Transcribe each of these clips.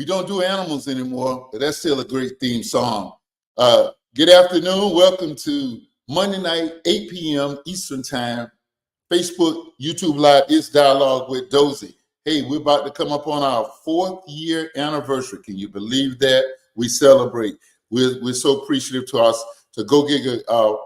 don't do animals anymore, but that's still a great theme song. Good afternoon. Welcome to Monday night, 8 p.m. Eastern Time. Facebook, YouTube Live is Dialogue with Dozie. Hey, we're about to come up on our 4th year anniversary. Can you believe that? We celebrate. We're so appreciative to us, to GoGiga.com,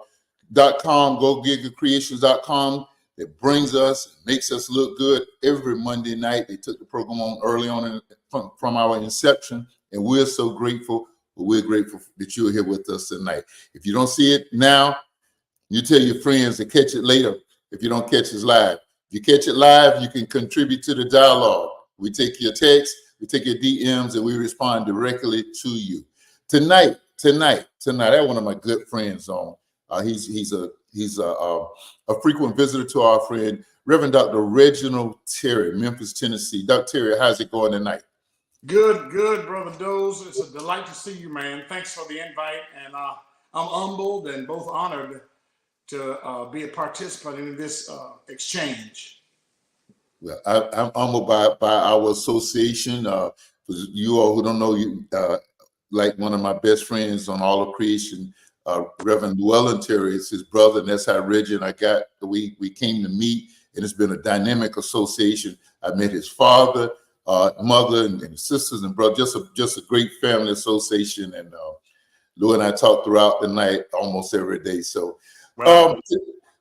GoGigaCreations.com. It brings us, makes us look good every Monday night. They took the program on early on from our inception, and we're so grateful. But we're grateful that you're here with us tonight. If you don't see it now, you tell your friends to catch it later if you don't catch us live. If you catch it live, you can contribute to the dialogue. We take your texts, we take your DMs, and we respond directly to you. Tonight, I have one of my good friends on. He's a frequent visitor to our friend, Reverend Dr. Reginald Terry, Memphis, Tennessee. Dr. Terry, how's it going tonight? Good, Brother Doze. It's a delight to see you, man. Thanks for the invite, and I'm humbled and both honored to be a participant in this exchange. Well, I'm humbled by our association. For you all who don't know, you like one of my best friends on all of creation, Reverend Reginald Terry is his brother, and that's how Reggie and I we came to meet, and it's been a dynamic association. I met his father, mother, and sisters and brothers. Just a great family association, and Lou and I talk throughout the night almost every day. So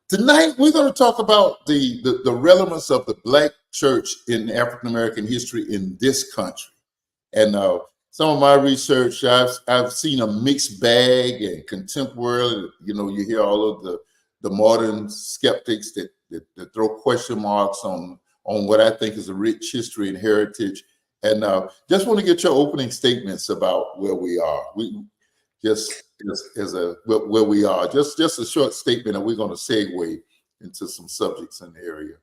tonight we're going to talk about the relevance of the Black church in African American history in this country, and some of my research, I've seen a mixed bag and contemporary. You know, you hear all of the modern skeptics that throw question marks on what I think is a rich history and heritage. And just want to get your opening statements about where we are. Where we are. Just a short statement, and we're going to segue into some subjects in the area.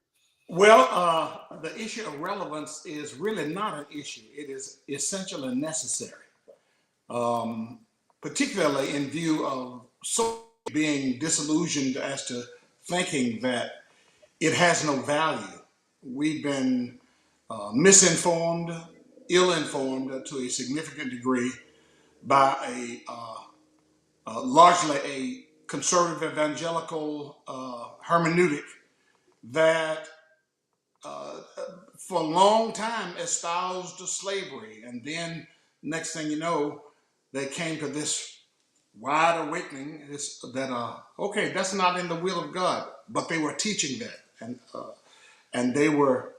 Well, the issue of relevance is really not an issue. It is essential and necessary, particularly in view of so being disillusioned as to thinking that it has no value. We've been misinformed, ill-informed to a significant degree by largely a conservative evangelical hermeneutic that for a long time espoused slavery, and then next thing you know, they came to this wide awakening okay, that's not in the will of God, but they were teaching that, and they were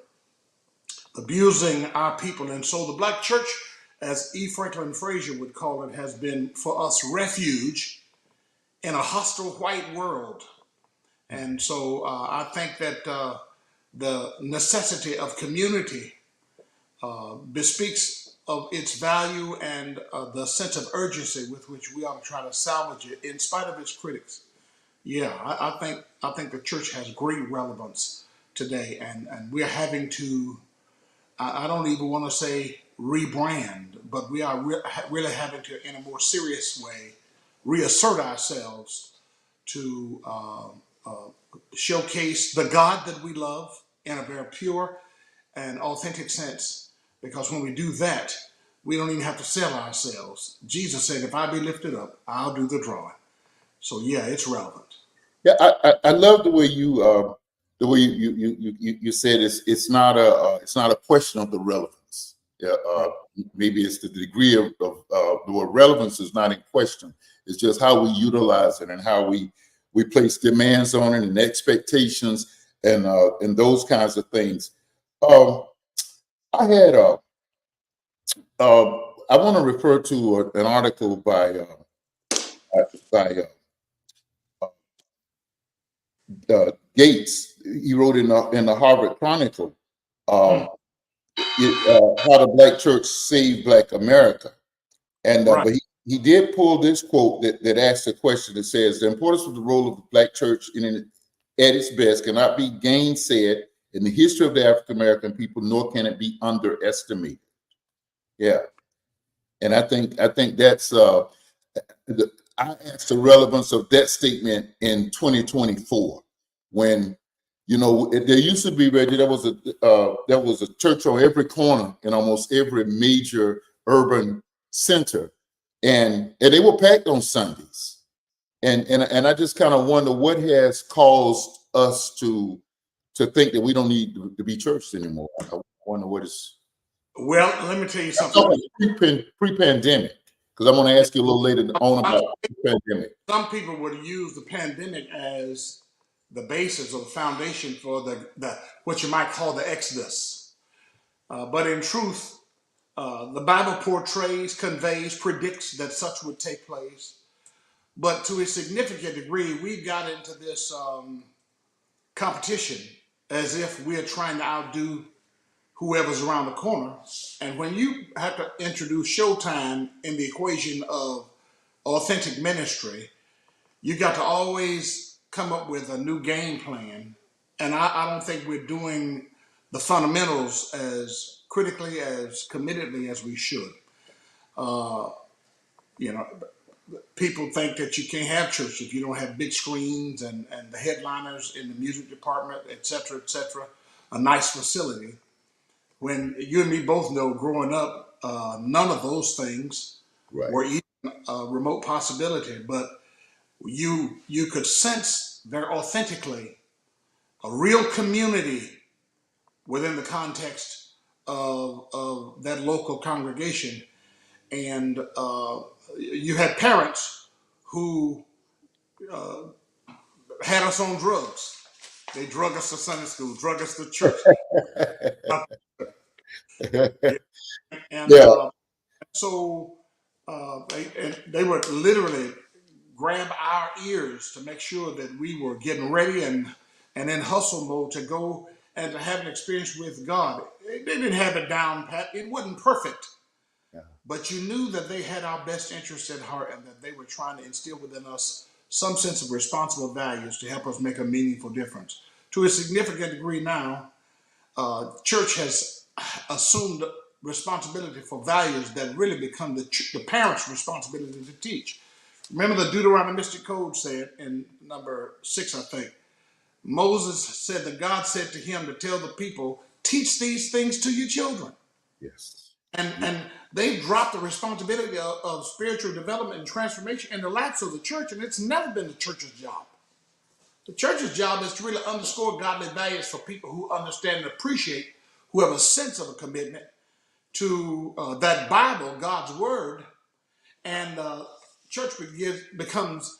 abusing our people. And so the Black church, as E. Franklin Frazier would call it, has been for us refuge in a hostile white world. And so I think that the necessity of community bespeaks of its value and the sense of urgency with which we ought to try to salvage it in spite of its critics. Yeah, I think the church has great relevance today, and we're having to, I don't even want to say rebrand, but we are really having to, in a more serious way, reassert ourselves to showcase the God that we love in a very pure and authentic sense. Because when we do that, we don't even have to sell ourselves. Jesus said, if I be lifted up, I'll do the drawing. So yeah, it's relevant. Yeah, I love the way you said it's not a question of the relevance. Yeah, maybe it's the degree of the word relevance is not in question. It's just how we utilize it and how we place demands on it and expectations and those kinds of things. I want to refer to an article by Gates. He wrote in the Harvard Chronicle, how the Black church saved Black America. And but he did pull this quote that asks a question that says, the importance of the role of the Black church at its best cannot be gainsaid in the history of the African American people, nor can it be underestimated. Yeah. And I think that's I asked the relevance of that statement in 2024, when there used to be, Reggie, there was a church on every corner in almost every major urban center, and they were packed on Sundays. And I just kind of wonder what has caused us to think that we don't need to be churched anymore. I wonder what is. Well, let me tell you I'm something. talking pre-pandemic, because I'm going to ask you a little later on about pre-pandemic. Some people would use the pandemic as the basis or the foundation for the what you might call the Exodus. But in truth, the Bible portrays, conveys, predicts that such would take place. But to a significant degree, we got into this competition as if we're trying to outdo whoever's around the corner. And when you have to introduce Showtime in the equation of authentic ministry, you got to always come up with a new game plan. And I don't think we're doing the fundamentals as critically, as committedly as we should. You know, people think that you can't have church if you don't have big screens and the headliners in the music department, et cetera, a nice facility. When you and me both know growing up, none of those things were even a remote possibility, but you could sense very authentically a real community within the context of that local congregation. And you had parents who had us on drugs. They drug us to Sunday school, drug us to church. And Yeah. so they would literally grab our ears to make sure that we were getting ready and in hustle mode to go and to have an experience with God. They didn't have it down pat. It wasn't perfect. Yeah. But you knew that they had our best interests at heart and that they were trying to instill within us some sense of responsible values to help us make a meaningful difference. To a significant degree now, church has assumed responsibility for values that really become the parents' responsibility to teach. Remember the Deuteronomistic Code said in number 6, I think, Moses said that God said to him to tell the people, teach these things to your children. Yes. And they dropped the responsibility of spiritual development and transformation in the laps of the church, and it's never been the church's job. The church's job is to really underscore godly values for people who understand and appreciate, who have a sense of a commitment to that Bible, God's word, and church becomes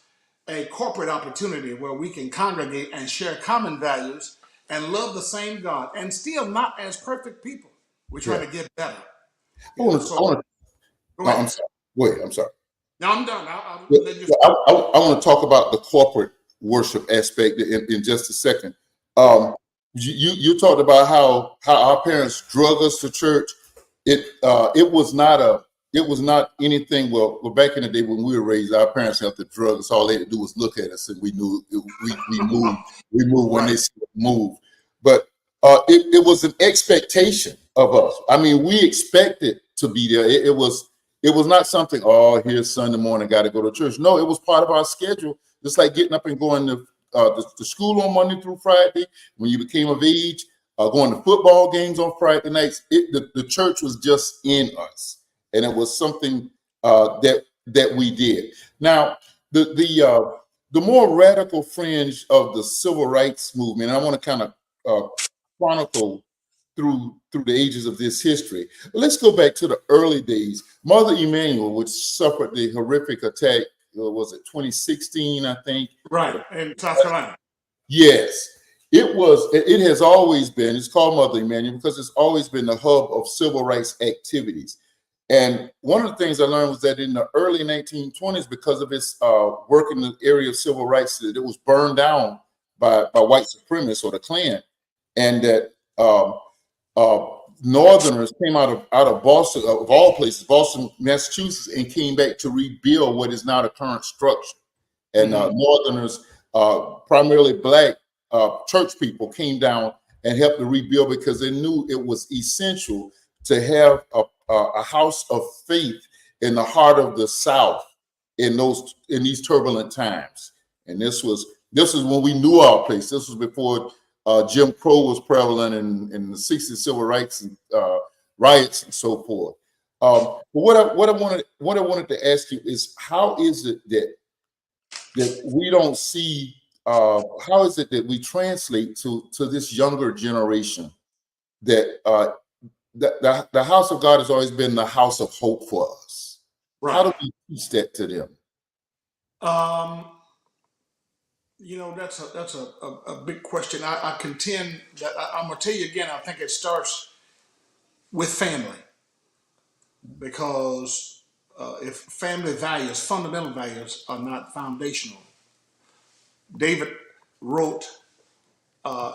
a corporate opportunity where we can congregate and share common values and love the same God, and still not as perfect people. We're trying to get better. I'm sorry. Wait, I'm sorry. No, I'm done. I want to talk about the corporate worship aspect in just a second. You talked about how our parents drug us to church. It was not anything. Well, back in the day when we were raised, our parents had to drug us. All they had to do was look at us, and we knew we moved. We moved when they said move. But it was an expectation of us. I mean, we expected to be there. It was not something, oh, here's Sunday morning, got to go to church. No, it was part of our schedule, just like getting up and going to school on Monday through Friday. When you became of age, going to football games on Friday nights, the church was just in us, and it was something that we did. Now, the more radical fringe of the civil rights movement, and I want to kind of chronicle through the ages of this history. But let's go back to the early days. Mother Emanuel, which suffered the horrific attack, was it 2016, I think? Right, in South Carolina. Yes. It has always been, it's called Mother Emanuel because it's always been the hub of civil rights activities. And one of the things I learned was that in the early 1920s, because of its work in the area of civil rights, that it was burned down by white supremacists or the Klan, and that Northerners came out of Boston, of all places, Boston, Massachusetts, and came back to rebuild what is now the current structure. And Northerners, primarily Black church people, came down and helped to rebuild because they knew it was essential to have a house of faith in the heart of the South in these turbulent times. And this was when we knew our place. This was before Jim Crow was prevalent in the 60s, civil rights and riots and so forth. But what I wanted to ask you is, how is it that we don't see? How is it that we translate to this younger generation that the house of God has always been the house of hope for us? How do Right. we teach that to them? Um, that's a big question. I contend that I'm gonna tell you again. I think it starts with family, because if family values, fundamental values, are not foundational, David wrote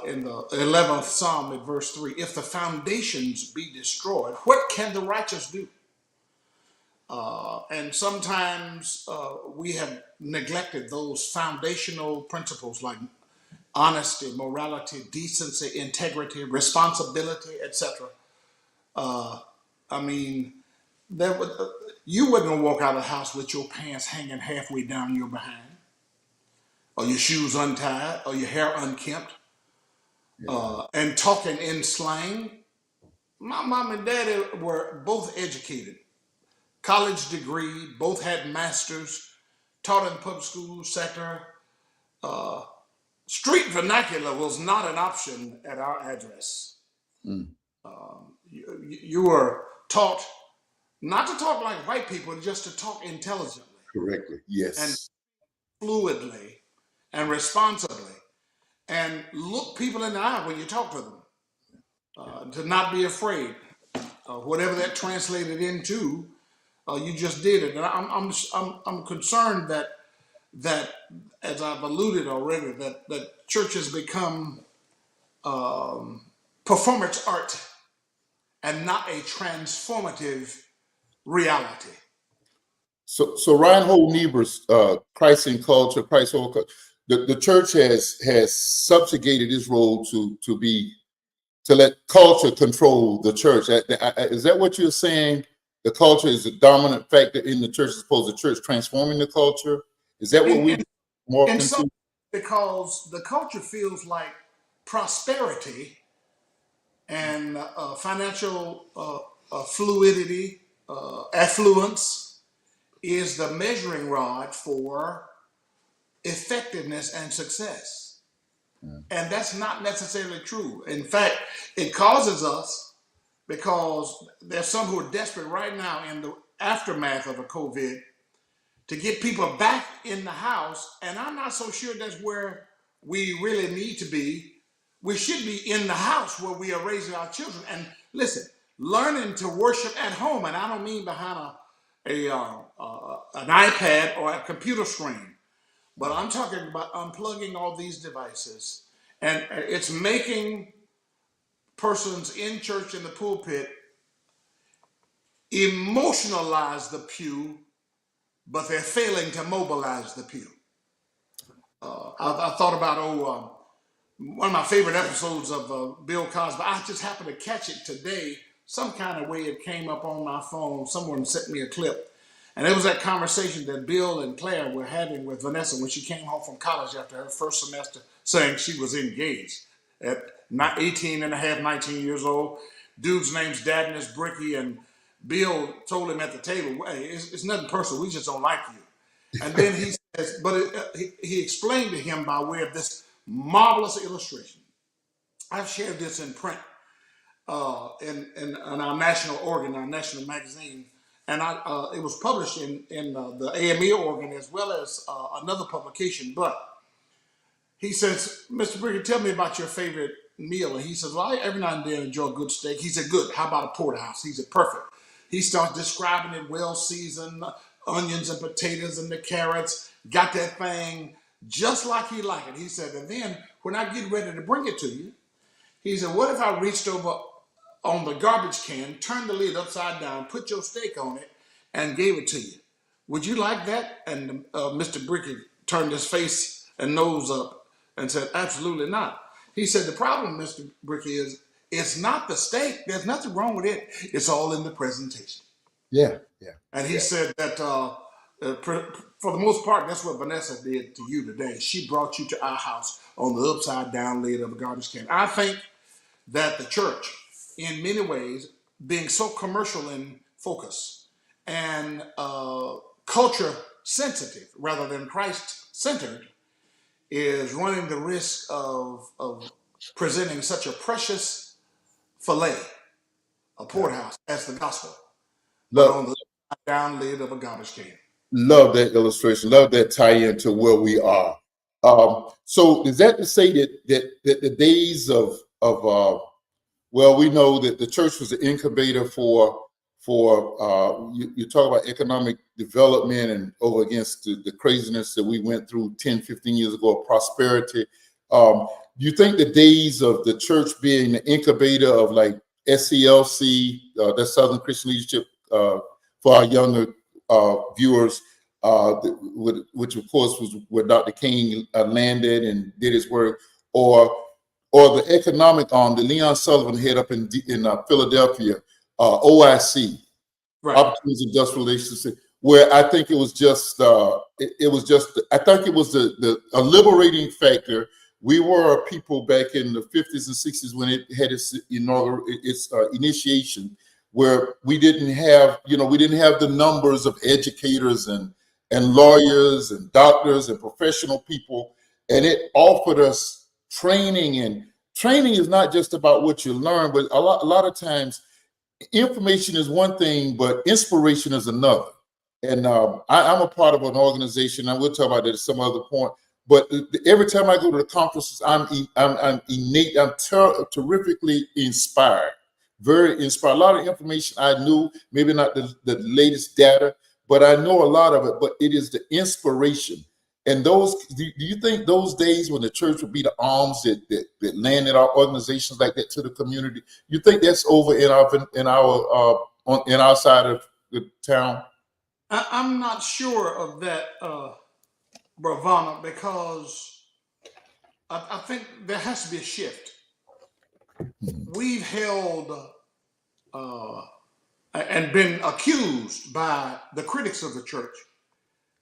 in the 11th Psalm at verse 3, if the foundations be destroyed, what can the righteous do? And sometimes we have neglected those foundational principles like honesty, morality, decency, integrity, responsibility, etc. I mean, there would, you wouldn't walk out of the house with your pants hanging halfway down your behind, or your shoes untied, or your hair unkempt, and talking in slang. My mom and daddy were both educated, college degree, both had masters, taught in public school sector. Street vernacular was not an option at our address. Mm, You were taught not to talk like white people, just to talk intelligently correctly. and Yes. fluidly and responsibly, and look people in the eye when you talk to them. To not be afraid. Whatever that translated into, you just did it. And I'm concerned that, as I've alluded already, that church has become performance art and not a transformative reality. So Reinhold Niebuhr's Christ in Culture, Christ over culture, the church has subjugated its role to let culture control the church. Is that what you're saying? The culture is a dominant factor in the church, as opposed to church transforming the culture. Is that what In, we in, morphed in some, into? because the culture feels like prosperity and financial fluidity, affluence is the measuring rod for effectiveness and success. And that's not necessarily true. In fact, it causes us, because there's some who are desperate right now in the aftermath of a COVID, to get people back in the house. And I'm not so sure that's where we really need to be. We should be in the house where we are raising our children. And listen, learning to worship at home, and I don't mean behind an iPad or a computer screen, but I'm talking about unplugging all these devices. And it's making persons in church in the pulpit emotionalize the pew, but they're failing to mobilize the pew. I thought about one of my favorite episodes of Bill Cosby. I just happened to catch it today. Some kind of way it came up on my phone. Someone sent me a clip. And it was that conversation that Bill and Claire were having with Vanessa when she came home from college after her first semester, saying she was engaged at 18 and a half, 19 years old. Dude's name's Dadness Bricky, and Bill told him at the table, hey, it's nothing personal. We just don't like you. And then he says, but he explained to him by way of this marvelous illustration. I've shared this in print in our national organ, our national magazine, and it was published in the AME organ as well as another publication. But he says, Mr. Brigger, tell me about your favorite meal. And he says, well, I every now and then enjoy a good steak. He said, good. How about a porterhouse? He said, perfect. He starts describing it, well seasoned, onions and potatoes and the carrots, got that thing just like he liked it. He said, and then when I get ready to bring it to you, he said, what if I reached over on the garbage can, turned the lid upside down, put your steak on it, and gave it to you? Would you like that? And Mr. Bricky turned his face and nose up and said, absolutely not. He said, the problem, Mr. Bricky, is it's not the steak. There's nothing wrong with it. It's all in the presentation. Yeah, yeah. And he said that for the most part, that's what Vanessa did to you today. She brought you to our house on the upside down lid of a garbage can. I think that the church, in many ways, being so commercial in focus and culture sensitive rather than Christ centered is running the risk of presenting such a precious fillet, a porterhouse, as the gospel, but Love, on the down lid of a garbage can. love that illustration. Love that tie into where we are. So is that to say that the days of well, we know that the church was an incubator for you talk about economic development and over against the craziness that we went through 10, 15 years ago of prosperity. Do you think the days of the church being the incubator of like SCLC, that's Southern Christian Leadership, for our younger viewers, which of course was where Dr. King landed and did his work, or the economic arm that Leon Sullivan had up in Philadelphia, OIC, Right. Opportunities Industrial Relations, where I think it was just, I think it was a liberating factor. We were a people back in the 50s and 60s when it had its initiation, where we didn't have the numbers of educators and lawyers and doctors and professional people, and it offered us training. And training is not just about what you learn, but a lot of times information is one thing, but inspiration is another. And I'm a part of an organization, and we'll talk about that at some other point. But every time I go to the conferences, I'm terrifically inspired, very inspired. A lot of information I knew, maybe not the latest data, but I know a lot of it. But it is the inspiration. And do you think those days when the church would be the arms that landed our organizations like that to the community, you think that's over in our side of the town? I'm not sure of that, Bravana, because I think there has to be a shift. We've held and been accused by the critics of the church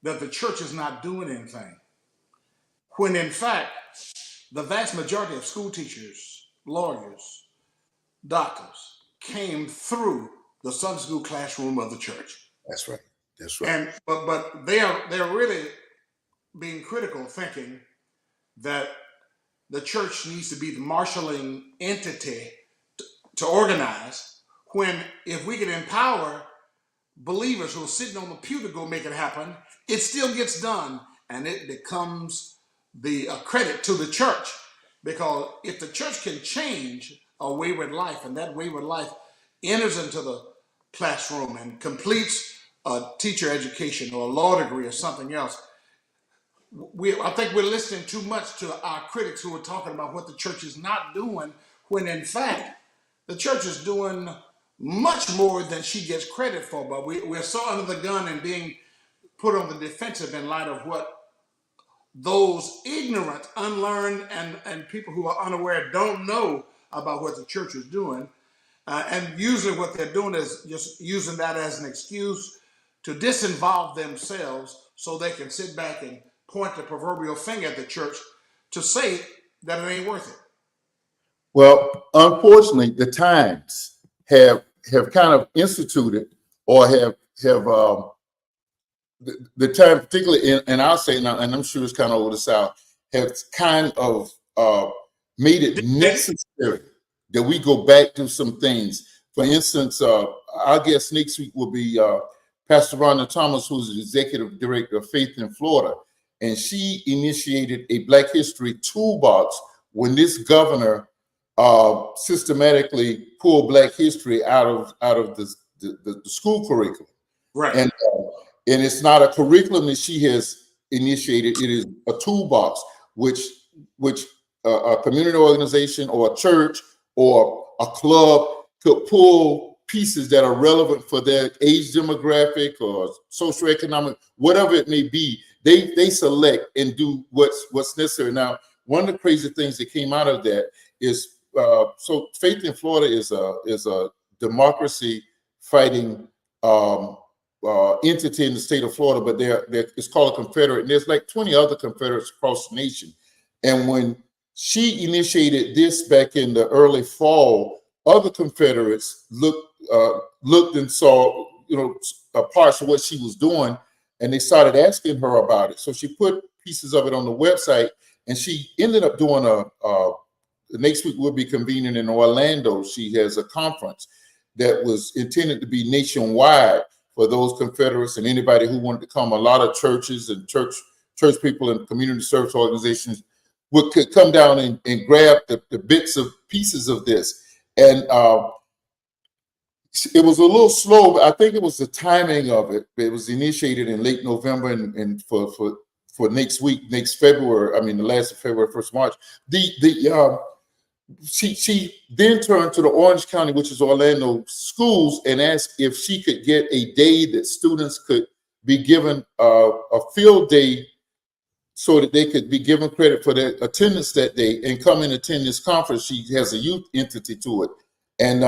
that the church is not doing anything, when in fact, the vast majority of school teachers, lawyers, doctors came through the Sunday school classroom of the church. That's right. That's right. And but they're really being critical, thinking that the church needs to be the marshaling entity to organize, when if we can empower believers who are sitting on the pew to go make it happen, it still gets done, and it becomes the credit to the church. Because if the church can change a wayward life, and that wayward life enters into the classroom and completes a teacher education or a law degree or something else, I think we're listening too much to our critics who are talking about what the church is not doing, when in fact the church is doing much more than she gets credit for. But we're so under the gun and being put on the defensive in light of what those ignorant, unlearned, and people who are unaware don't know about what the church is doing. And usually what they're doing is just using that as an excuse to disinvolve themselves so they can sit back and point the proverbial finger at the church to say that it ain't worth it. Well, unfortunately, the times have kind of instituted, or have the time, particularly in our state now, and I'm sure it's kind of over the South, has kind of made it necessary that we go back to some things. For instance, our guest next week will be Pastor Rhonda Thomas, who's the executive director of Faith in Florida, and she initiated a Black History toolbox when this governor systematically pulled Black history out of the school curriculum. Right. And it's not a curriculum that she has initiated. It is a toolbox which a community organization or a church or a club could pull pieces that are relevant for their age demographic or socioeconomic, whatever it may be. They select and do what's necessary. Now, one of the crazy things that came out of that is so Faith in Florida is a democracy fighting entity in the state of Florida, but it's called a confederate, and there's like 20 other confederates across the nation. And when she initiated this back in the early fall, other confederates looked and saw parts of what she was doing, and they started asking her about it. So she put pieces of it on the website, and she ended up doing next week we'll be convening in Orlando. She has a conference that was intended to be nationwide for those Confederates and anybody who wanted to come. A lot of churches and church people and community service organizations could come down and grab the bits of pieces of this. And it was a little slow, but I think it was the timing of it. It was initiated in late November, and for next week, next February, the last of February, 1st March. She then turned to the Orange County, which is Orlando schools, and asked if she could get a day that students could be given a field day so that they could be given credit for their attendance that day and come and attend this conference. She has a youth entity to it. And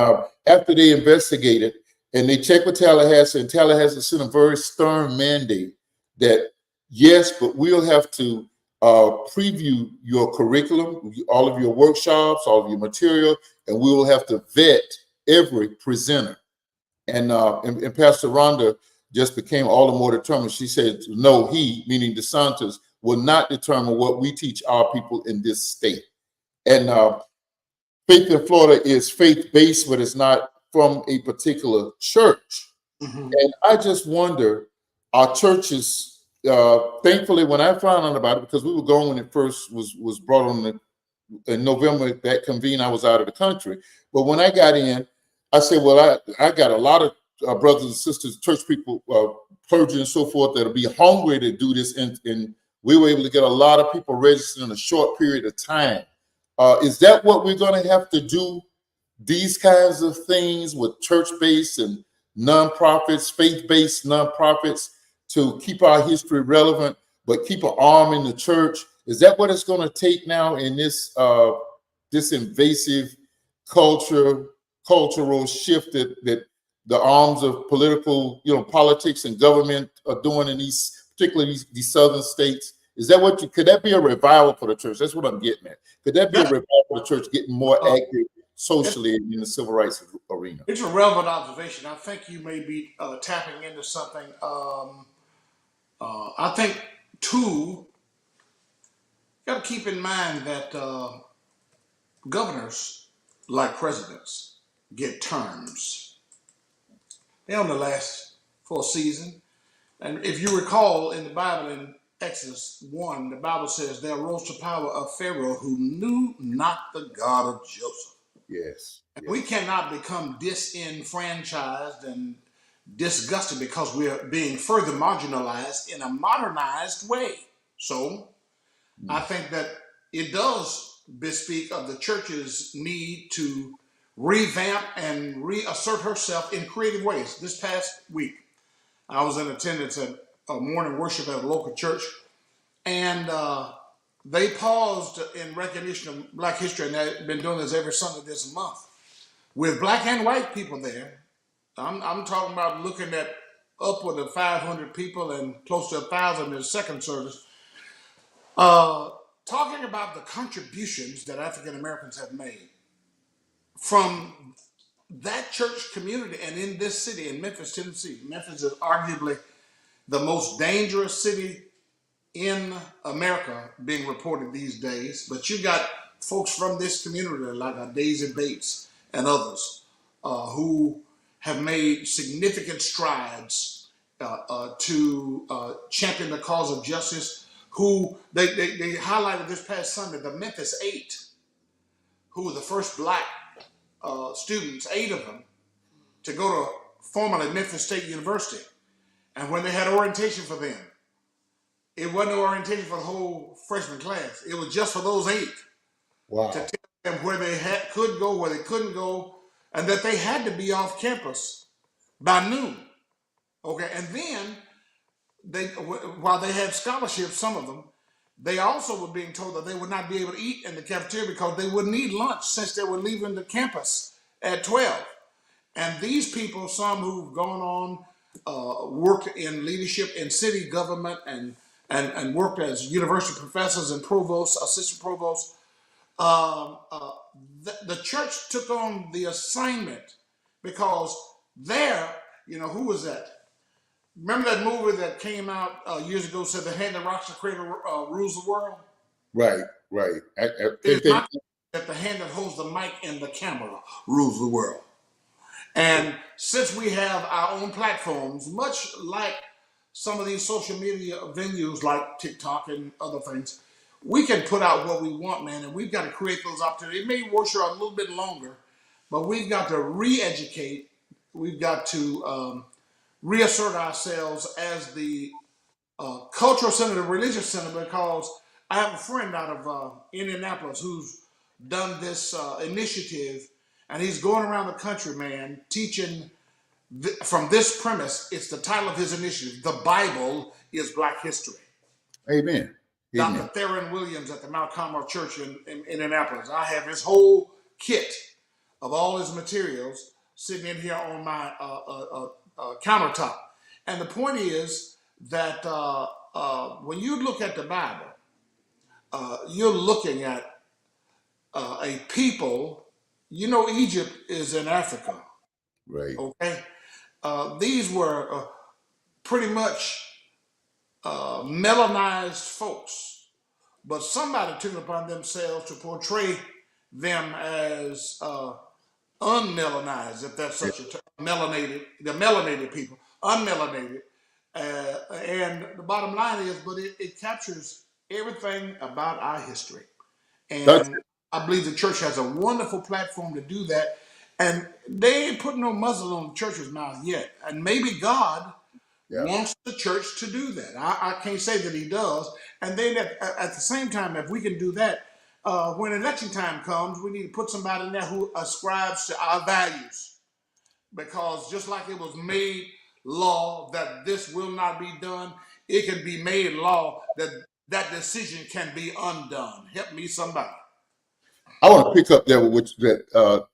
after they investigated and they checked with Tallahassee, and Tallahassee sent a very stern mandate that, yes, but we'll have to preview your curriculum, all of your workshops, all of your material, and we will have to vet every presenter. And Pastor Rhonda just became all the more determined. She said, no, he, meaning DeSantis, will not determine what we teach our people in this state. And faith in Florida is faith-based, but it's not from a particular church. Mm-hmm. And I just wonder, our churches, thankfully, when I found out about it, because we were going when it first was brought on in November, that convened, I was out of the country. But when I got in, I said, well, I got a lot of brothers and sisters, church people, clergy and so forth, that'll be hungry to do this. And we were able to get a lot of people registered in a short period of time. Is that what we're going to have to do? These kinds of things with church-based and nonprofits, faith-based nonprofits, to keep our history relevant, but keep an arm in the church. Is that what it's going to take now in this invasive cultural shift that the arms of politics and government are doing in particularly these southern states? Is that could that be a revival for the church? That's what I'm getting at. Could that be a revival for the church getting more active socially in the civil rights arena? It's a relevant observation. I think you may be tapping into something. I think, too, you got to keep in mind that governors, like presidents, get terms. They only last for a season. And if you recall in the Bible, in Exodus 1, the Bible says, there arose to power a Pharaoh who knew not the God of Joseph. Yes. And we cannot become disenfranchised and disgusted because we're being further marginalized in a modernized way. So I think that it does bespeak of the church's need to revamp and reassert herself in creative ways. This past week, I was in attendance at a morning worship at a local church, and they paused in recognition of Black history, and they've been doing this every Sunday this month, with Black and white people there. I'm talking about looking at upward of 500 people and close to 1,000 in the second service, talking about the contributions that African Americans have made from that church community. And in this city, in Memphis, Tennessee, Memphis is arguably the most dangerous city in America being reported these days. But you got folks from this community like Dozie and others who have made significant strides to champion the cause of justice, who they highlighted this past Sunday, the Memphis 8, who were the first Black students, 8 of them, to go to formerly Memphis State University. And when they had orientation for them, it wasn't an orientation for the whole freshman class. It was just for those 8. Wow. To tell them where they could go, where they couldn't go, and that they had to be off campus by noon. Okay, and then while they had scholarships, some of them, they also were being told that they would not be able to eat in the cafeteria because they would need lunch since they were leaving the campus at 12. And these people, some who've gone on, worked in leadership in city government and worked as university professors and provosts, assistant provosts, the church took on the assignment because there You know, who was that? Remember that movie that came out years ago, said the hand that rocks the cradle rules the world? Right, right. It's not that the hand that holds the mic and the camera rules the world. And since we have our own platforms, much like some of these social media venues like TikTok and other things, we can put out what we want, man, and we've got to create those opportunities. It may work a little bit longer, but we've got to re-educate. We've got to reassert ourselves as the cultural center, the religious center, because I have a friend out of Indianapolis who's done this initiative, and he's going around the country, man, teaching from this premise. It's the title of his initiative: "The Bible is Black History." Amen. Dr. Amen. Theron Williams at the Mount Carmel Church in Indianapolis. I have his whole kit of all his materials sitting in here on my countertop. And the point is that when you look at the Bible, you're looking at a people. You know, Egypt is in Africa. Right. Okay, these were pretty much melanized folks, but somebody took it upon themselves to portray them as unmelanized, if that's such a term, melanated, the melanated people, unmelanated. And the bottom line is, but it captures everything about our history. That's And I believe the church has a wonderful platform to do that. And they ain't putting no muzzle on the church's mouth yet. And maybe God wants the church to do that. I can't say that he does. And then at the same time, if we can do that, when election time comes, we need to put somebody in there who ascribes to our values. Because just like it was made law that this will not be done, it can be made law that that decision can be undone. Help me, somebody. I want to pick up there with that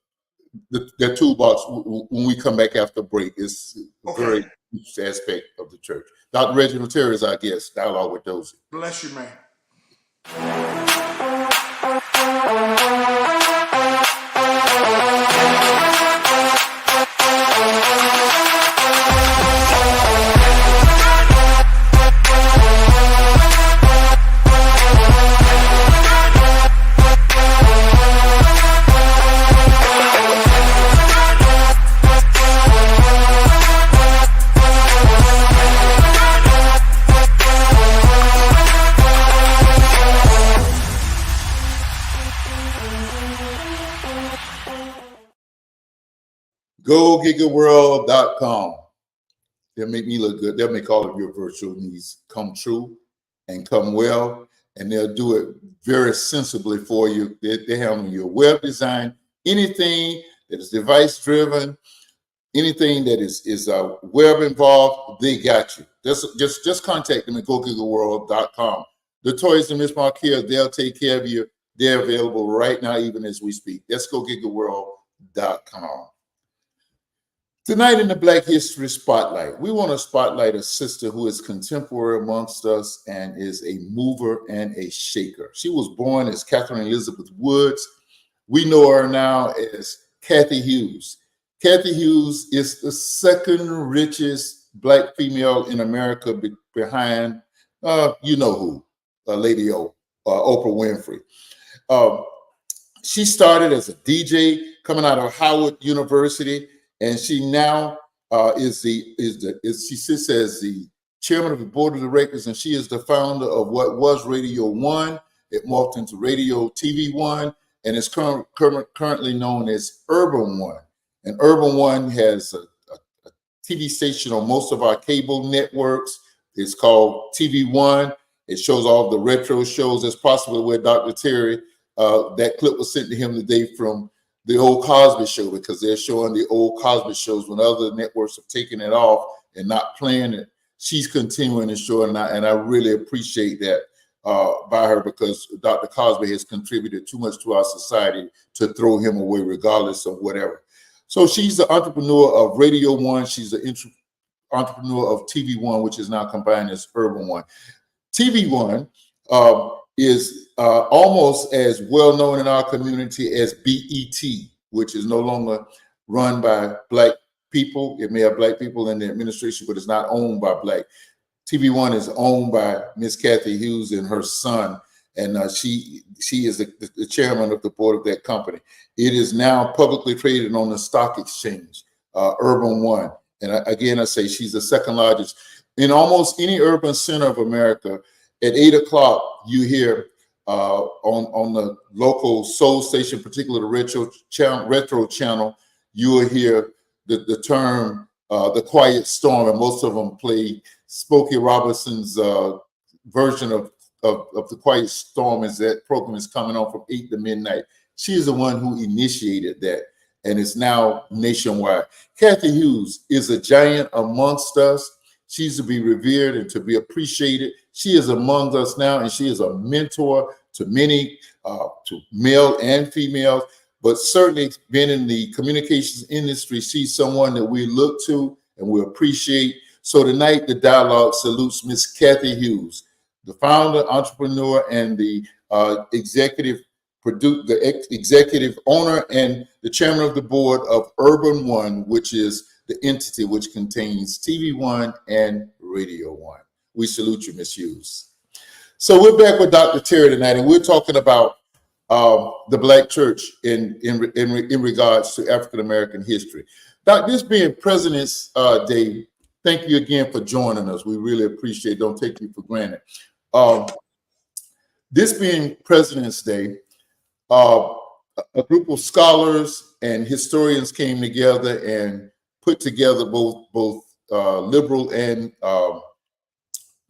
toolbox when we come back after break. It's a very huge aspect of the church. Dr. Reginald Terry is our guest. Dialogue with Dozie. Bless you, man. GoGigaWorld.com. They'll make me look good. They'll make all of your virtual needs come true and come well. And they'll do it very sensibly for you. They handle your web design, anything that is device driven, anything that is web involved, they got you. Just contact them at GoGigaWorld.com. The toys and Miss Marquia, they'll take care of you. They're available right now, even as we speak. That's GoGigaWorld.com. Tonight in the Black History Spotlight, we want to spotlight a sister who is contemporary amongst us and is a mover and a shaker. She was born as Catherine Elizabeth Woods. We know her now as Kathy Hughes. Kathy Hughes is the second richest Black female in America behind, you know who, Lady Oprah Winfrey. She started as a DJ coming out of Howard University. And she now she sits as the chairman of the board of directors, and she is the founder of what was Radio One. It morphed into Radio TV One, and it's currently known as Urban One. And Urban One has a TV station on most of our cable networks. It's called TV One. It shows all the retro shows. That's possibly where Dr. Terry, that clip was sent to him today from the old Cosby Show, because they're showing the old Cosby shows when other networks have taken it off and not playing it. She's continuing to show it, and I really appreciate that by her, because Dr. Cosby has contributed too much to our society to throw him away regardless of whatever. So she's the entrepreneur of Radio One. She's the entrepreneur of TV One, which is now combined as Urban One. TV One is almost as well known in our community as BET, which is no longer run by Black people. It may have black people in the administration, but it's not owned by black. TV1 is owned by Miss Kathy Hughes and her son, and she is the chairman of the board of that company. It is now publicly traded on the stock exchange, Urban One. And again, I say she's the second largest. In almost any urban center of America, at 8 o'clock, you hear on the local soul station, particularly the retro channel, you will hear the term the quiet storm, and most of them play Smokey Robinson's version of the Quiet Storm, as that program is coming on from 8 to midnight. She is the one who initiated that, and it's now nationwide. Kathy Hughes is a giant amongst us. She's to be revered and to be appreciated. She is among us now, and she is a mentor to many, to male and females, but certainly being in the communications industry, she's someone that we look to and we appreciate. So tonight, the dialogue salutes Miss Kathy Hughes, the founder, entrepreneur, and the executive owner and the chairman of the board of Urban One, which is the entity which contains TV1 and Radio One. We salute you, Miss Hughes. So we're back with Dr. Terry tonight, and we're talking about the Black church in regards to African American history. This being President's Day, thank you again for joining us. We really appreciate it. Don't take you for granted. This being President's Day, a group of scholars and historians came together and put together both liberal and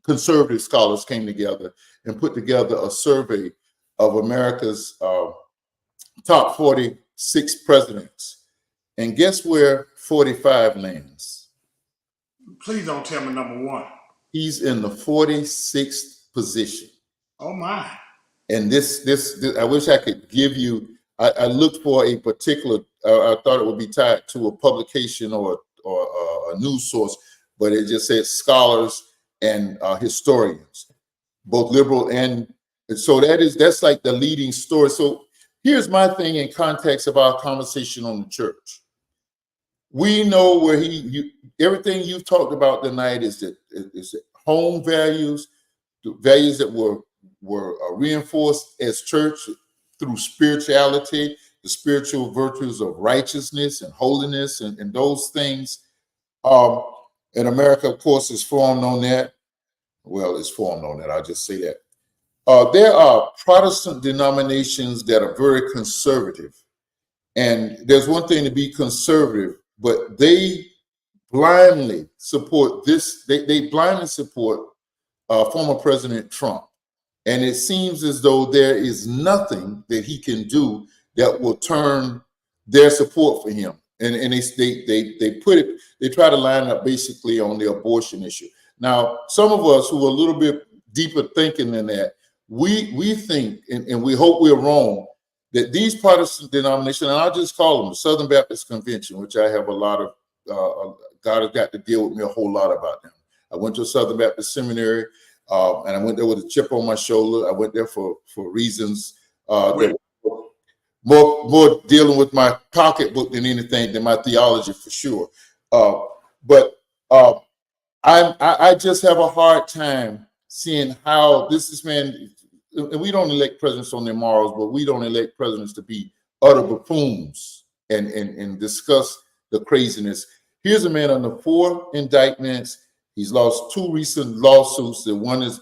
conservative scholars came together and put together a survey of America's top 46 presidents. And guess where 45 lands? Please don't tell me number one. He's in the 46th position. Oh my. And this I wish I could give you, I looked for a particular, I thought it would be tied to a publication or a news source, but it just said scholars and historians, both liberal and so that's like the leading story. So here's my thing in context of our conversation on the church. We know where everything you've talked about tonight is that home values, the values that were reinforced as church through spirituality, the spiritual virtues of righteousness and holiness and those things. And America, of course, is formed on that. Well, it's formed on that. I'll just say that. There are Protestant denominations that are very conservative. And there's one thing to be conservative, but they blindly support this. They blindly support former President Trump. And it seems as though there is nothing that he can do that will turn their support for him. And they try to line up basically on the abortion issue. Now, some of us who are a little bit deeper thinking than that, we think, and we hope we're wrong, that these Protestant denominations, and I'll just call them the Southern Baptist Convention, which I have a lot of, God has got to deal with me a whole lot about them. I went to a Southern Baptist seminary, and I went there with a chip on my shoulder. I went there for reasons that more dealing with my pocketbook than anything, than my theology for sure. But I just have a hard time seeing how this man, and we don't elect presidents on their morals, but we don't elect presidents to be utter buffoons and discuss the craziness. Here's a man under 4 indictments. He's lost 2 recent lawsuits. The one is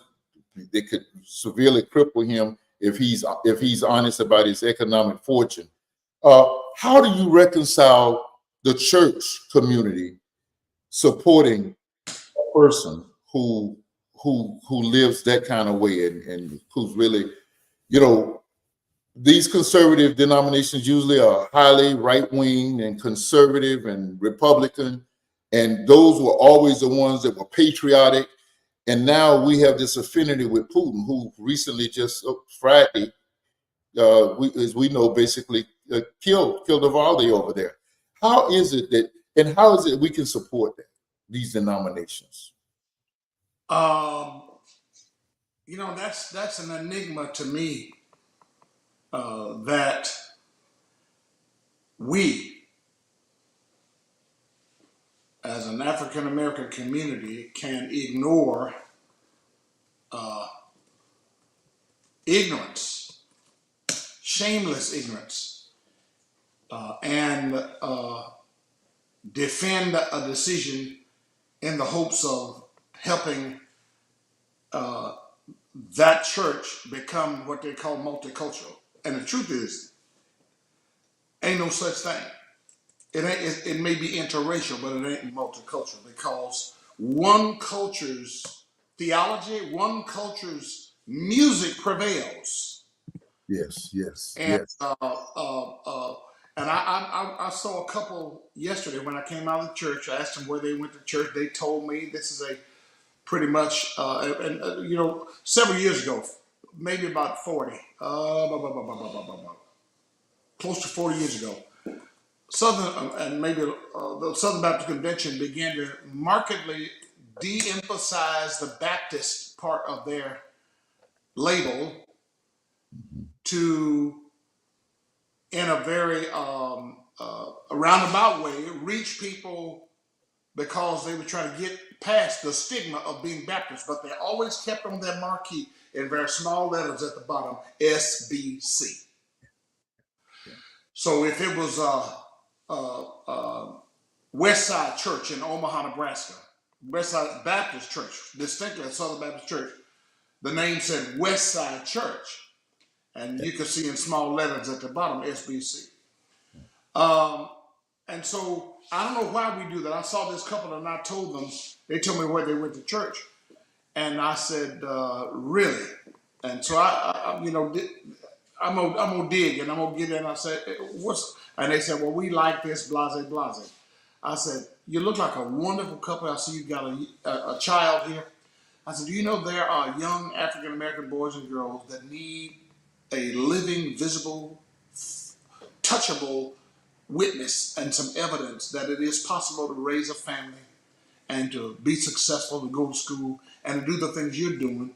they could severely cripple him if he's honest about his economic fortune. How do you reconcile the church community supporting a person who lives that kind of way and who's really, these conservative denominations usually are highly right-wing and conservative and Republican, and those were always the ones that were patriotic. And now we have this affinity with Putin, who recently just Friday, as we know, basically killed Navalny over there. How is it that we can support these denominations? That's an enigma to me, that we as an African American community can ignore ignorance, shameless ignorance, and defend a decision in the hopes of helping that church become what they call multicultural. And the truth is, ain't no such thing. It may be interracial, but it ain't multicultural, because one culture's theology, one culture's music prevails. Yes, yes, And yes. I saw a couple yesterday when I came out of the church. I asked them where they went to church. They told me this is a pretty much, several years ago, maybe about 40, close to 40 years ago, the Southern Baptist Convention began to markedly de-emphasize the Baptist part of their label to, in a very roundabout way, reach people because they were trying to get past the stigma of being Baptist, but they always kept on their marquee in very small letters at the bottom, SBC. So if it was West Side Church in Omaha, Nebraska, West Side Baptist Church, distinctly a Southern Baptist Church, the name said West Side Church, and you could see in small letters at the bottom, SBC. And so I don't know why we do that. I saw this couple and I told them, they told me where they went to church. And I said, really? And so I'm gonna dig and I'm gonna get in. I said, what's, and they said, well, we like this, blase, blase. I said, you look like a wonderful couple. I see you got a child here. I said, do you know there are young African-American boys and girls that need a living, visible, touchable witness and some evidence that it is possible to raise a family and to be successful, to go to school and to do the things you're doing.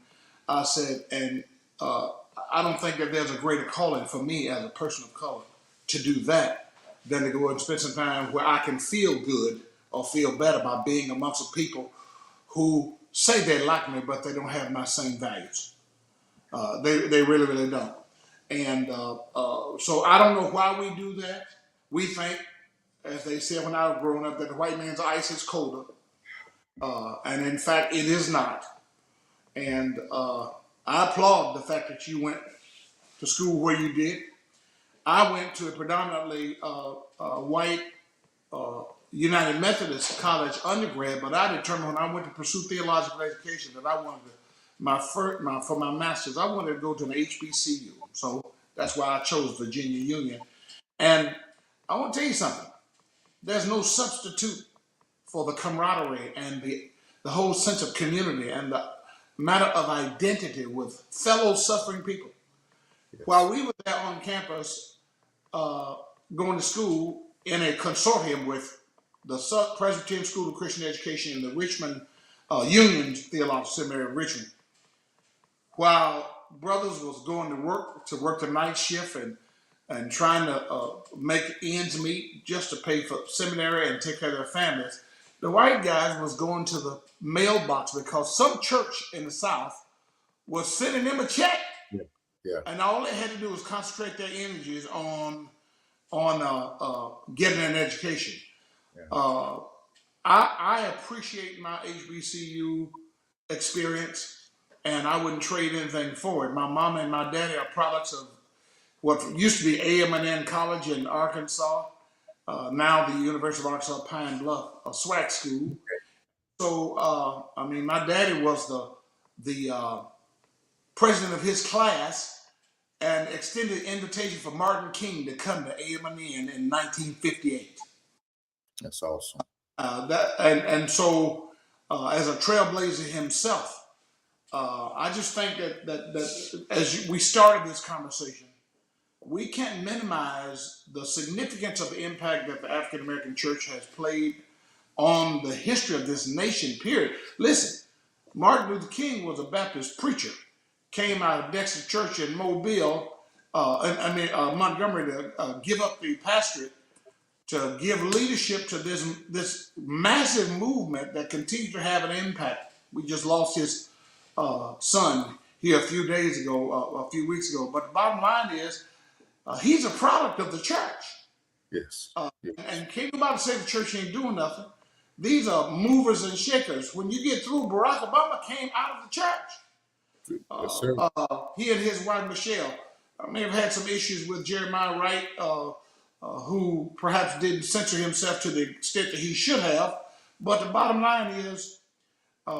I said, and I don't think that there's a greater calling for me as a person of color to do that than to go and spend some time where I can feel good or feel better by being amongst people who say they like me, but they don't have my same values. They really, really don't. And so I don't know why we do that. We think, as they said when I was growing up, that the white man's ice is colder. And in fact, it is not. And I applaud the fact that you went to school where you did. I went to a predominantly white United Methodist college undergrad, but I determined when I went to pursue theological education that I wanted to, for my master's, I wanted to go to an HBCU. So that's why I chose Virginia Union. And I want to tell you something. There's no substitute for the camaraderie and the whole sense of community and the matter of identity with fellow suffering people. Yes. While we were there on campus going to school in a consortium with the Presbyterian School of Christian Education and the Richmond Union Theological Seminary of Richmond, while brothers was going to work the night shift and trying to make ends meet just to pay for seminary and take care of their families, the white guys was going to the mailbox because some church in the South was sending them a check. Yeah. Yeah. And all they had to do was concentrate their energies on getting an education. Yeah. I appreciate my HBCU experience, and I wouldn't trade anything for it. My mom and my daddy are products of what used to be AM&N College in Arkansas, now the University of Arkansas Pine Bluff, a SWAC school. So, my daddy was the president of his class and extended an invitation for Martin King to come to AM&N in 1958. That's awesome. So, as a trailblazer himself, I just think that as we started this conversation, we can't minimize the significance of the impact that the African American church has played on the history of this nation, period. Listen, Martin Luther King was a Baptist preacher, came out of Dexter Church in Mobile, Montgomery, to give up the pastorate to give leadership to this massive movement that continues to have an impact. We just lost his son here a few days ago, a few weeks ago. But the bottom line is, he's a product of the church. Yes. Yes. And can't nobody say the church ain't doing nothing. These are movers and shakers. When you get through, Barack Obama came out of the church. Yes, sir. He and his wife Michelle may have had some issues with Jeremiah Wright, who perhaps didn't censor himself to the extent that he should have. But the bottom line is,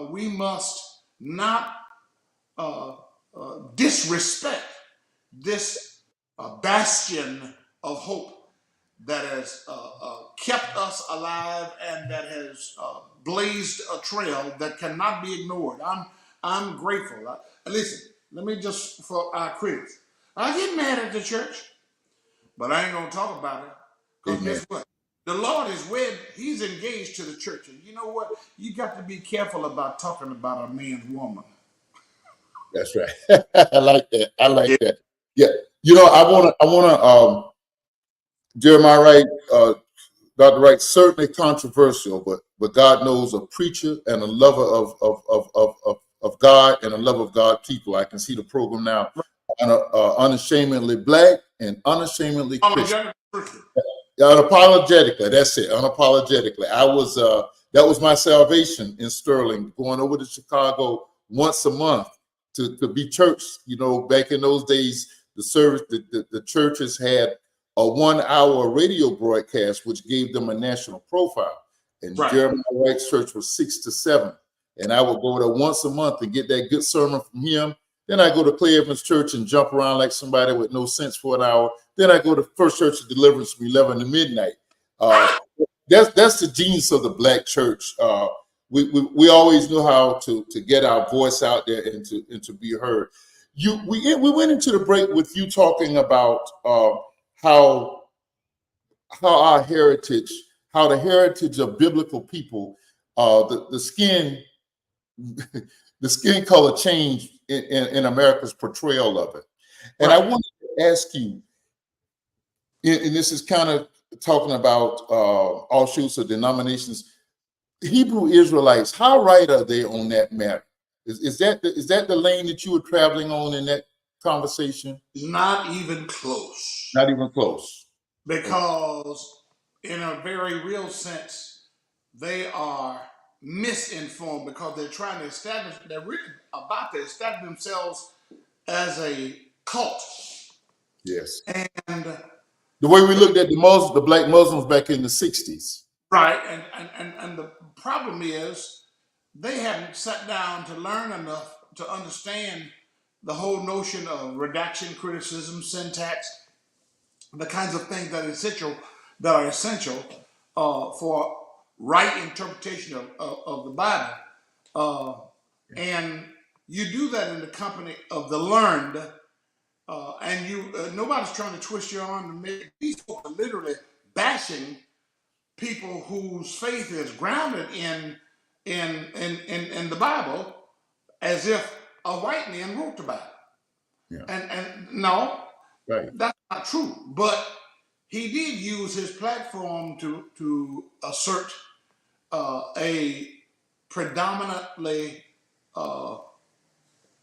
we must not disrespect this bastion of hope that has kept us alive and that has blazed a trail that cannot be ignored. I'm grateful. Listen, let me just, for our critics, I get mad at the church, but I ain't gonna talk about it. Because guess what? The Lord is wed, he's engaged to the church. And you know what? You got to be careful about talking about a man's woman. That's right. I like that. I like that. Yeah. You know, I wanna Jeremiah Wright, Dr. Wright, certainly controversial, but God knows a preacher and a lover of God and a lover of God people. I can see the program now. Unashamedly Black and unashamedly Christian. Unapologetically, that's it. Unapologetically, that was my salvation in Sterling, going over to Chicago once a month to be church. You know, back in those days, the churches had a 1-hour radio broadcast, which gave them a national profile. And Jeremiah Wright's church was 6 to 7. And I would go there once a month and get that good sermon from him. Then I go to Clay Evans Church and jump around like somebody with no sense for an hour. Then I go to First Church of Deliverance from 11 to midnight. That's the genius of the Black church. We always knew how to get our voice out there and to be heard. We went into the break with you talking about how our heritage, how the heritage of biblical people, the skin color changed in America's portrayal of it. And I wanted to ask you, and this is kind of talking about all shoots of denominations, Hebrew Israelites, how right are they on that matter? Is that the lane that you were traveling on in that conversation? Not even close. Not even close. Because in a very real sense, they are misinformed because they're really about to establish themselves as a cult. Yes. And the way we looked at the Black Muslims back in the 60s. Right. And the problem is they haven't sat down to learn enough to understand the whole notion of redaction, criticism, syntax, the kinds of things that are essential for right interpretation of the Bible. And you do that in the company of the learned, and nobody's trying to twist your arm to make these people are literally bashing people whose faith is grounded in the Bible as if a white man wrote the Bible. Yeah. And no, that's not true. But he did use his platform to assert a predominantly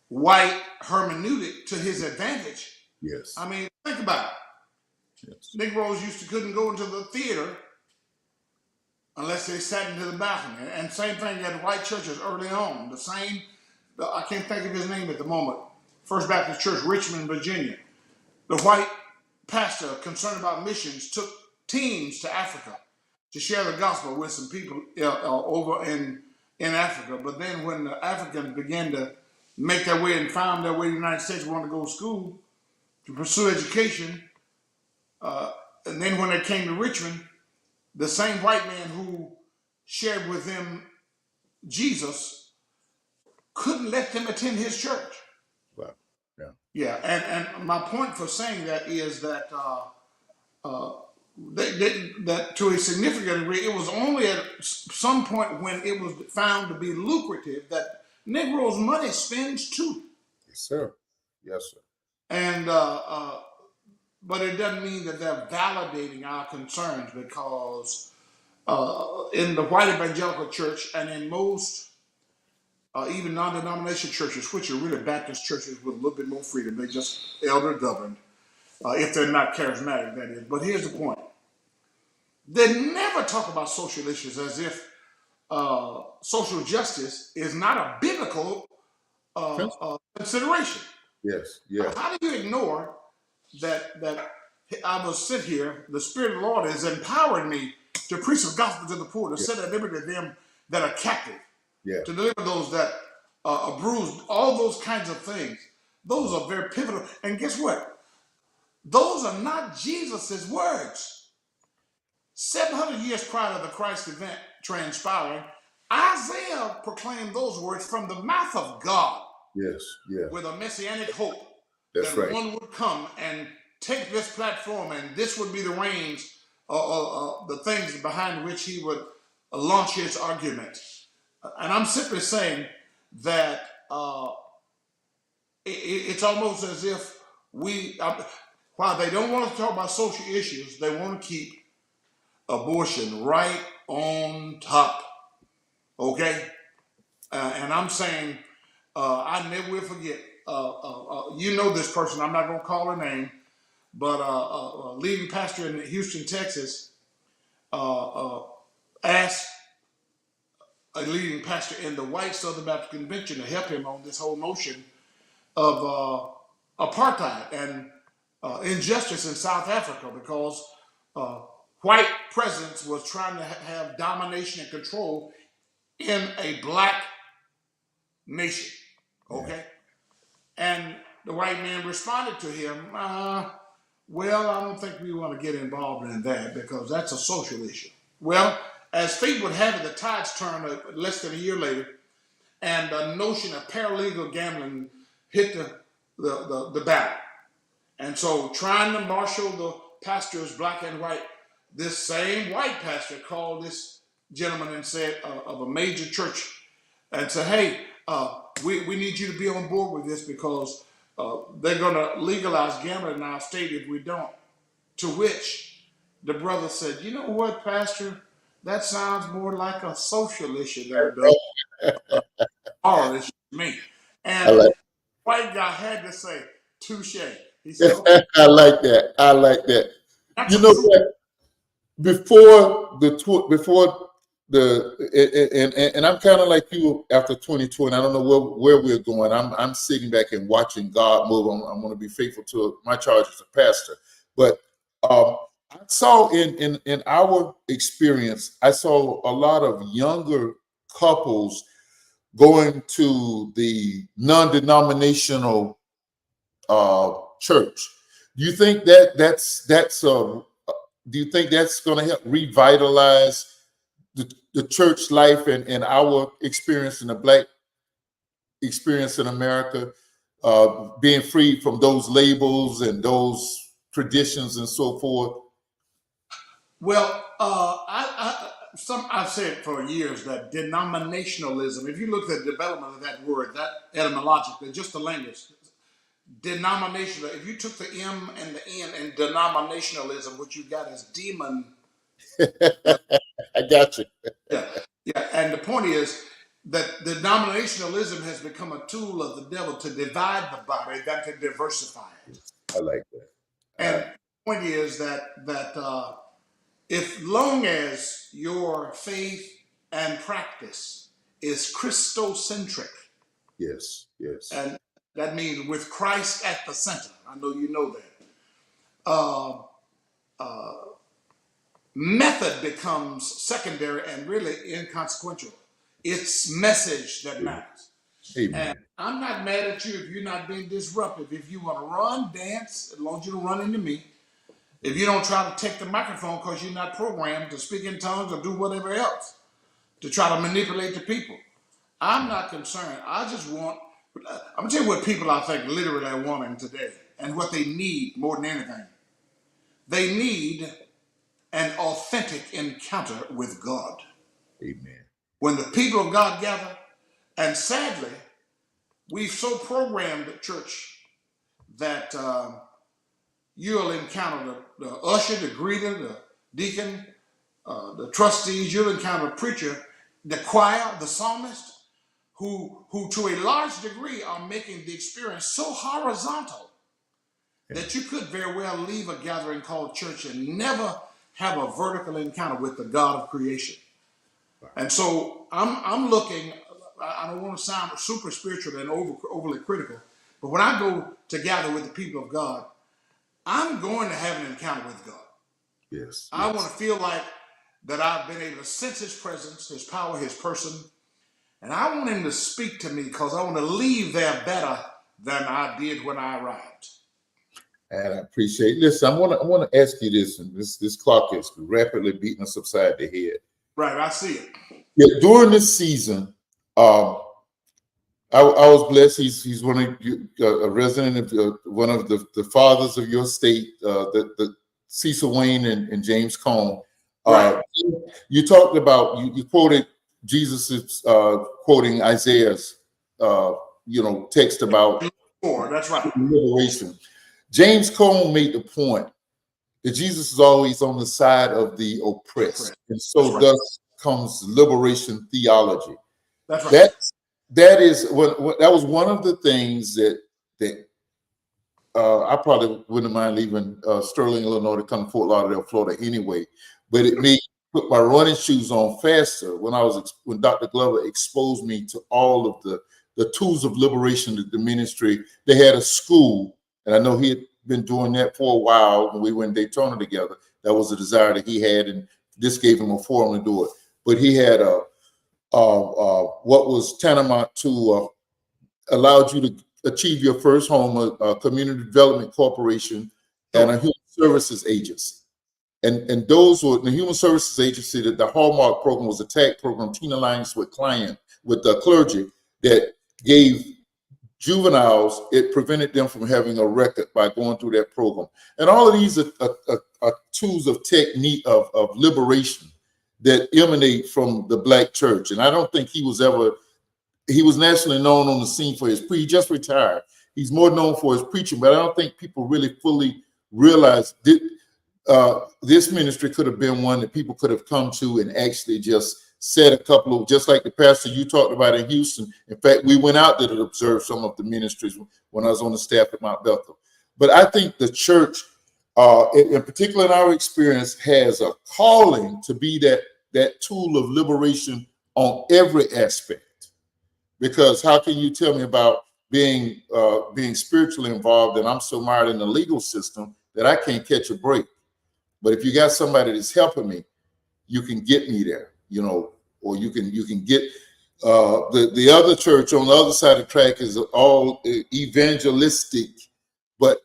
white hermeneutic to his advantage. Yes. I mean, think about it. Yes. Negroes couldn't go into the theater unless they sat into the balcony. And same thing at white churches early on. I can't think of his name at the moment. First Baptist Church, Richmond, Virginia. The white pastor concerned about missions took teams to Africa to share the gospel with some people over in Africa. But then when the Africans began to make their way and found their way to the United States, wanted to go to school, to pursue education, and then when they came to Richmond, the same white man who shared with them Jesus couldn't let them attend his church. Wow. Yeah. Yeah. And my point for saying that is that that to a significant degree, it was only at some point when it was found to be lucrative that Negroes' money spends too. Yes, sir. Yes, sir. And but it doesn't mean that they're validating our concerns, because in the white evangelical church and in most even non-denomination churches, which are really Baptist churches with a little bit more freedom, they just elder governed, if they're not charismatic, that is. But here's the point. They never talk about social issues as if social justice is not a biblical consideration. Yes, yes, How do you ignore that I will sit here, the Spirit of the Lord has empowered me to preach the gospel to the poor, to yes, set at liberty them that are captive, yes. to deliver those that are bruised, all those kinds of things. Those are very pivotal. And guess what? Those are not Jesus's words. 700 years prior to the Christ event transpiring, Isaiah proclaimed those words from the mouth of God Yes, yes. with a messianic hope That's that right. one would come and take this platform, and this would be the reins, the things behind which he would launch his argument. And I'm simply saying that it's almost as if while they don't want to talk about social issues, they want to keep abortion right on top. Okay? And I'm saying, I never will forget, you know this person, I'm not going to call her name, but a leading pastor in Houston, Texas, asked a leading pastor in the white Southern Baptist Convention to help him on this whole notion of apartheid and injustice in South Africa, because white presence was trying to have domination and control in a black nation. Okay? And the white man responded to him, well, I don't think we want to get involved in that because that's a social issue. Well, as fate would have it, the tides turned less than a year later, and the notion of paralegal gambling hit the battle. And so, trying to marshal the pastors, black and white, this same white pastor called this gentleman and said, of a major church, and said, hey, we need you to be on board with this because they're going to legalize gambling in our state if we don't. To which the brother said, you know what, Pastor? That sounds more like a social issue than it does a moral issue to me. I And like the white guy had to say, touche. He said, okay, I like that. I like that. that's You a know true. what? Before and I'm kind of like you after 2020. I don't know where we're going. I'm sitting back and watching God move. I'm going to be faithful to my charge as a pastor. But I saw in our experience, I saw a lot of younger couples going to the non-denominational church. Do you think do you think that's going to help revitalize the church life and our experience in the black experience in America, being free from those labels and those traditions and so forth? Well, I've said for years that denominationalism, if you look at the development of that word, that etymologically, just the language, denominational, if you took the M and the N in denominationalism, what you got is demon. I got you. Yeah, yeah. And the point is that denominationalism has become a tool of the devil to divide the body than to diversify it. I like that. And the point is that if long as your faith and practice is Christocentric, Yes, yes, and that means with Christ at the center. I know you know that. Uh, Method becomes secondary and really inconsequential. It's message that matters. amen. And I'm not mad at you if you're not being disruptive. If you want to run, dance, as long as you don't run into me. If you don't try to take the microphone because you're not programmed to speak in tongues or do whatever else to try to manipulate the people. I'm not concerned. I just want, I'm going to tell you what people I think literally are wanting today and what they need more than anything. They need an authentic encounter with God. Amen. When the people of God gather, and sadly, we've so programmed the church that you'll encounter the usher, the greeter, the deacon, the trustees. You'll encounter the preacher, the choir, the psalmist, who to a large degree are making the experience so horizontal that you could very well leave a gathering called church and never have a vertical encounter with the God of creation. And so I'm looking. I don't want to sound super spiritual and overly critical, but when I go to gather with the people of God, I'm going to have an encounter with God. Yes. I want to feel like that I've been able to sense His presence, His power, His person, and I want Him to speak to me because I want to leave there better than I did when I arrived. And I appreciate. Listen, I want to ask you this, and this clock is rapidly beating us upside the head. Right, I see it. Yeah, during this season, I was blessed. He's one of you, a resident of one of the fathers of your state, the Cecil Wayne and James Cone. Right. You talked about you quoted Jesus' quoting Isaiah's text about That's right. liberation. James Cone made the point that Jesus is always on the side of the oppressed, and so right. thus comes liberation theology. That's right. That is what that was one of the things that I probably wouldn't mind leaving Sterling, Illinois, to come to Fort Lauderdale, Florida, anyway. But it made put my running shoes on faster when Dr. Glover exposed me to all of the tools of liberation that the ministry. They had a school, and I know he had been doing that for a while when we were in Daytona together. That was a desire that he had, and this gave him a forum to do it. But he had what was tantamount to allowed you to achieve your first home, a community development corporation, and a human services agency. And those were the human services agency. That the Hallmark program was a tag program, Teen Alliance with the clergy, that gave juveniles, it prevented them from having a record by going through that program. And all of these are tools of technique of liberation that emanate from the Black church. And I don't think he was nationally known on the scene for he just retired. He's more known for his preaching, but I don't think people really fully realize that this ministry could have been one that people could have come to and actually just said a couple of, just like the pastor you talked about in Houston. In fact, we went out there to observe some of the ministries when I was on the staff at Mount Bethel. But I think the church, in particular in our experience, has a calling to be that tool of liberation on every aspect. Because how can you tell me about being spiritually involved and I'm so mired in the legal system that I can't catch a break? But if you got somebody that's helping me, you can get me there, or you can get the other church on the other side of the track is all evangelistic, but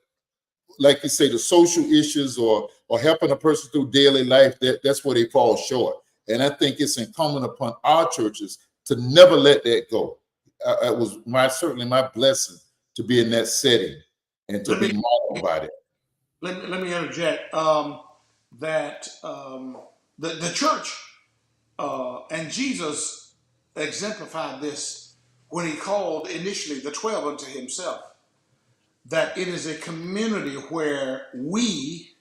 like you say, the social issues or helping a person through daily life, that's where they fall short. And I think it's incumbent upon our churches to never let that go. It was certainly my blessing to be in that setting and to be modeled by it. Let me interject that the church and Jesus exemplified this when he called initially the 12 unto himself, that it is a community where we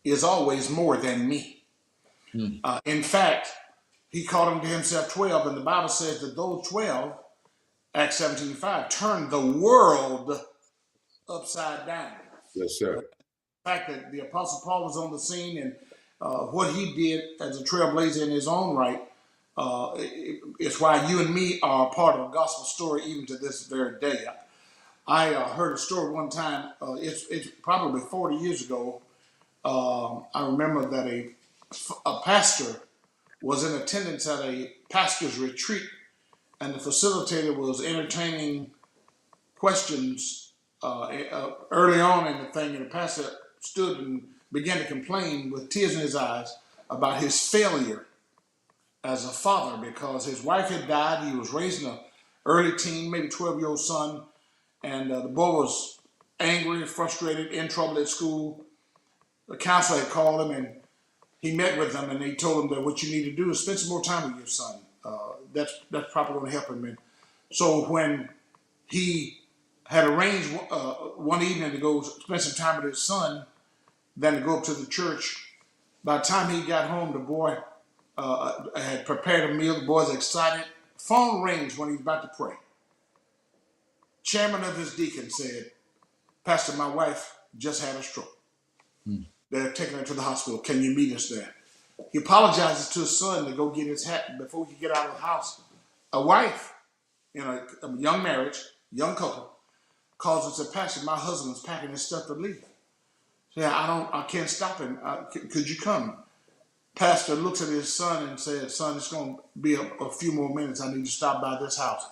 is always more than me. In fact, he called them to himself 12, and the Bible says that those 12, Acts 17:5, turned the world upside down. Yes, sir. The fact that the Apostle Paul was on the scene and what he did as a trailblazer in his own right, it's why you and me are a part of the gospel story even to this very day. I heard a story one time, it's probably 40 years ago. I remember that a pastor was in attendance at a pastor's retreat, and the facilitator was entertaining questions early on in the thing, and the pastor stood and began to complain with tears in his eyes about his failure as a father because his wife had died. He was raising an early teen, maybe 12-year-old son, and the boy was angry, frustrated, in trouble at school. The counselor had called him, and he met with them, and they told him that what you need to do is spend some more time with your son. That's probably going to help him. And so when he had arranged one evening to go spend some time with his son, then to go up to the church. By the time he got home, the boy had prepared a meal. The boy's excited. Phone rings when he's about to pray. Chairman of his deacon said, "Pastor, my wife just had a stroke. They're taking her to the hospital. Can you meet us there?" He apologizes to his son to go get his hat before he get out of the house. A wife in a young marriage, young couple, calls and said, "Pastor, my husband's packing his stuff to leave." Yeah, I can't stop him. Could you come? Pastor looks at his son and says, "Son, it's going to be a few more minutes. I need to stop by this house."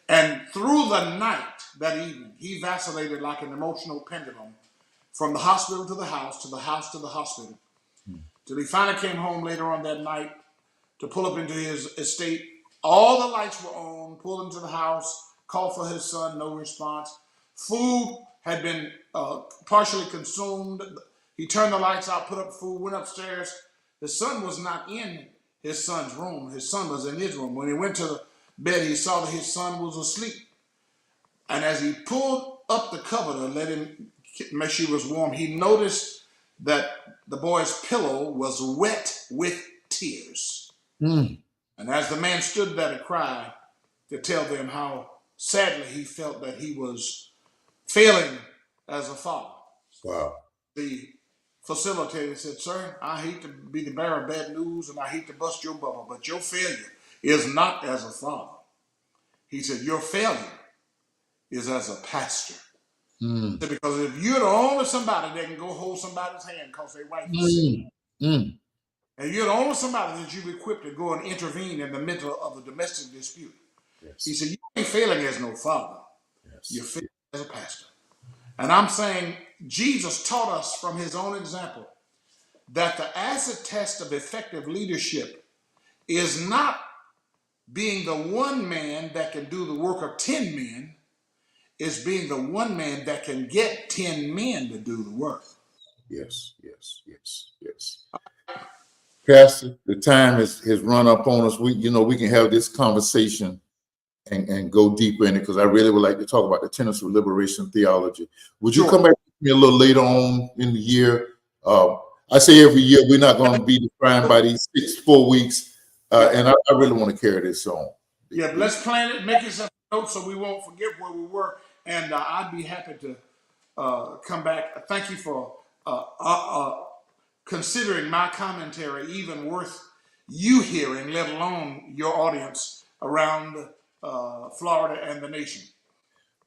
And through the night that evening, he vacillated like an emotional pendulum from the hospital to the house, to the house to the hospital, till he finally came home later on that night to pull up into his estate. All the lights were on, pulled into the house, called for his son, no response. Food had been partially consumed. He turned the lights out, put up food, went upstairs. His son was not in his son's room. His son was in his room. When he went to the bed, he saw that his son was asleep. And as he pulled up the cover to let him make sure he was warm, he noticed that the boy's pillow was wet with tears. And as the man stood there to cry, to tell them how sadly he felt that he was failing as a father. Wow. The facilitator said, "Sir, I hate to be the bearer of bad news and I hate to bust your bubble, but your failure is not as a father." He said, "Your failure is as a pastor." Because if you're the only somebody that can go hold somebody's hand because their wife is sick, and you're the only somebody that you've equipped to go and intervene in the middle of a domestic dispute, he said, you ain't failing as no father. You're failing as a pastor. And I'm saying Jesus taught us from his own example that the acid test of effective leadership is not being the one man that can do the work of 10 men, is being the one man that can get 10 men to do the work. Yes. Pastor, the time has run up on us. We can have this conversation and go deeper in it, because I really would like to talk about the tenets of liberation theology. Would you come back to me a little later on in the year? I say every year we're not going to be defined by these 4 weeks, and I really want to carry this on. Yeah, but let's plan it, make yourself a note so we won't forget where we were, and I'd be happy to come back. Thank you for considering my commentary even worth you hearing, let alone your audience around Florida and the nation.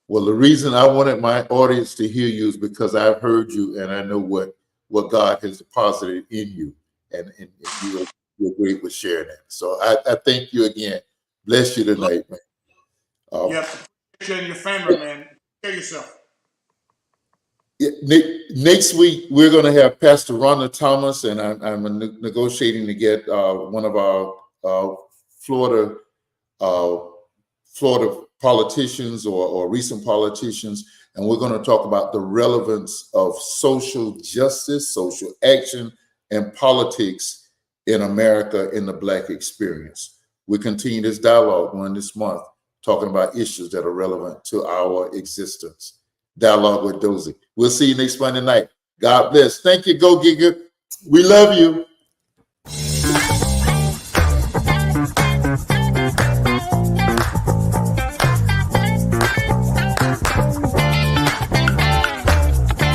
Well, the reason I wanted my audience to hear you is because I've heard you and I know what God has deposited in you, and you're great with sharing that. So I thank you again. Bless you tonight, man. Yes, you and your family, man. Take care of yourself. Next week we're going to have Pastor Rhonda Thomas, and I'm negotiating to get one of our Florida politicians or recent politicians, and we're going to talk about the relevance of social justice, social action, and politics in America in the Black experience. We continue this dialogue during this month, talking about issues that are relevant to our existence. Dialogue with Dozie. We'll see you next Monday night. God bless. Thank you, Go Giga. We love you.